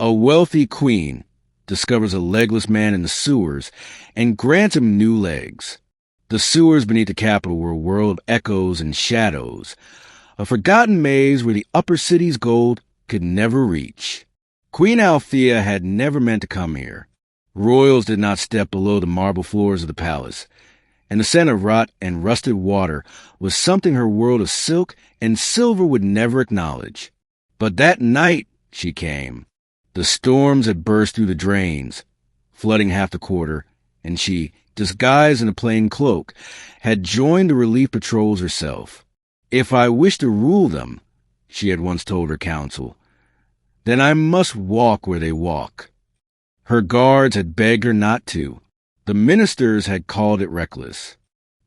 A wealthy queen discovers a legless man in the sewers and grants him new legs. The sewers beneath the capital were a world of echoes and shadows, a forgotten maze where the upper city's gold could never reach. Queen Althea had never meant to come here. Royals did not step below the marble floors of the palace, and the scent of rot and rusted water was something her world of silk and silver would never acknowledge. But that night she came. The storms had burst through the drains, flooding half the quarter, and she, disguised in a plain cloak, had joined the relief patrols herself. "If I wish to rule them," she had once told her council, "then I must walk where they walk." Her guards had begged her not to. The ministers had called it reckless.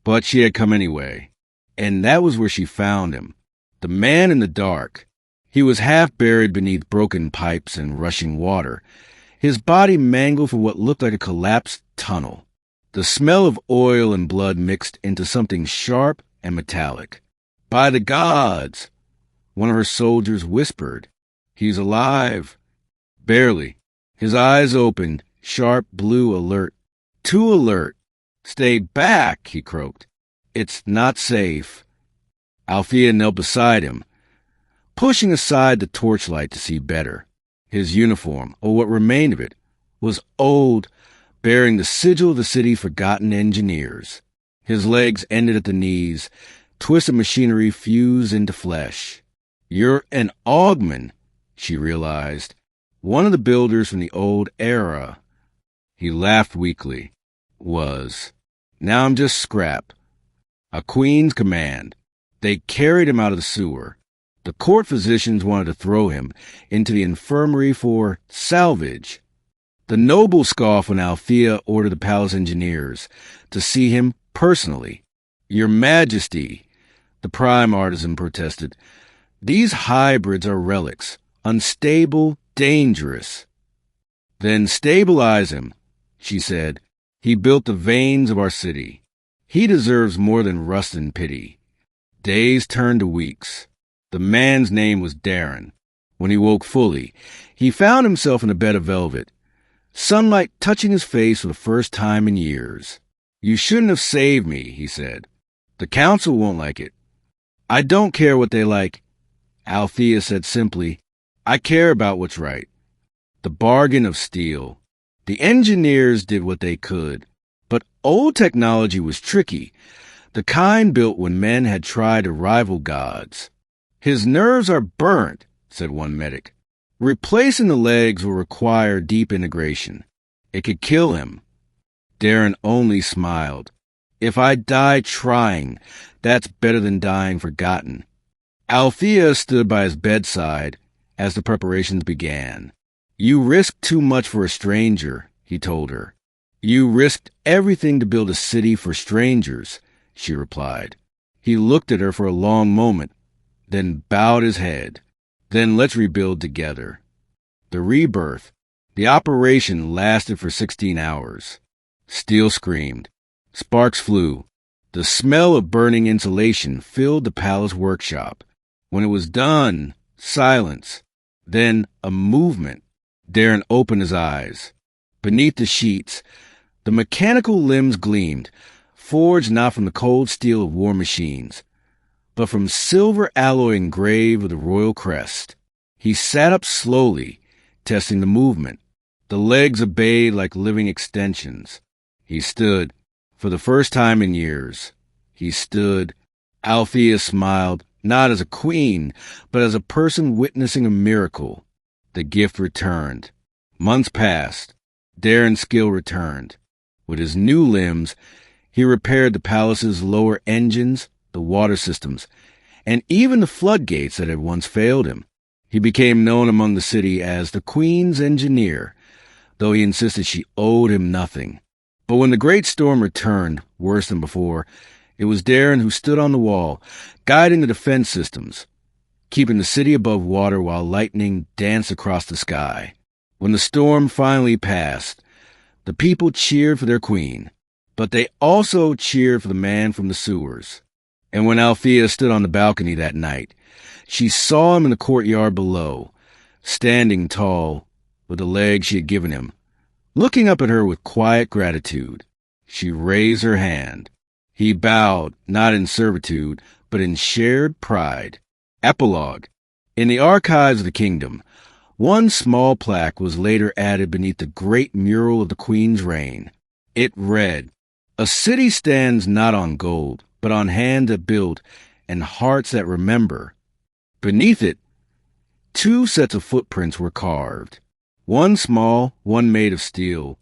But she had come anyway, and that was where she found him, the man in the dark. He was half buried beneath broken pipes and rushing water, his body mangled for what looked like a collapsed tunnel. The smell of oil and blood mixed into something sharp and metallic. "By the gods!" one of her soldiers whispered. "He's alive." Barely. His eyes opened, sharp, blue, alert. Too alert. "Stay back," he croaked. "It's not safe." Althea knelt beside him, pushing aside the torchlight to see better. His uniform, or what remained of it, was old, bearing the sigil of the city's forgotten engineers. His legs ended at the knees, twisted machinery fused into flesh. "You're an augman," she realized. "One of the builders from the old era." He laughed weakly. "Was. Now I'm just scrap. A queen's command." They carried him out of the sewer. The court physicians wanted to throw him into the infirmary for salvage. The nobles scoffed when Althea ordered the palace engineers to see him personally. "Your Majesty," the prime artisan protested, "these hybrids are relics, unstable, dangerous." "Then stabilize him," she said. "He built the veins of our city. He deserves more than rust and pity." Days turned to weeks. The man's name was Darren. When he woke fully, he found himself in a bed of velvet, sunlight touching his face for the first time in years. "You shouldn't have saved me," he said. "The council won't like it." "I don't care what they like," Althea said simply. "I care about what's right." The bargain of steel. The engineers did what they could, but old technology was tricky, the kind built when men had tried to rival gods. "His nerves are burnt," said one medic. "Replacing the legs will require deep integration. It could kill him." Darren only smiled. "If I die trying, that's better than dying forgotten." Althea stood by his bedside as the preparations began. "You risked too much for a stranger," he told her. "You risked everything to build a city for strangers," she replied. He looked at her for a long moment, then bowed his head. "Then let's rebuild together." The rebirth, the operation lasted for 16 hours. Steel screamed. Sparks flew. The smell of burning insulation filled the palace workshop. When it was done, silence. Then a movement. Darren opened his eyes. Beneath the sheets, the mechanical limbs gleamed, forged not from the cold steel of war machines, but from silver alloy engraved with the royal crest. He sat up slowly, testing the movement. The legs obeyed like living extensions. He stood, for the first time in years. He stood. Althea smiled, not as a queen, but as a person witnessing a miracle. The gift returned. Months passed. Darren's skill returned. With his new limbs, he repaired the palace's lower engines, the water systems, and even the floodgates that had once failed him. He became known among the city as the Queen's engineer, though he insisted she owed him nothing. But when the great storm returned, worse than before, it was Darren who stood on the wall, guiding the defense systems, keeping the city above water while lightning danced across the sky. When the storm finally passed, the people cheered for their queen, but they also cheered for the man from the sewers. And when Althea stood on the balcony that night, she saw him in the courtyard below, standing tall, with the leg she had given him, looking up at her with quiet gratitude. She raised her hand. He bowed, not in servitude, but in shared pride. Epilogue. In the archives of the kingdom, one small plaque was later added beneath the great mural of the Queen's reign. It read, "A city stands not on gold, but on hands that build and hearts that remember." Beneath it, 2 sets of footprints were carved, one small, one made of steel,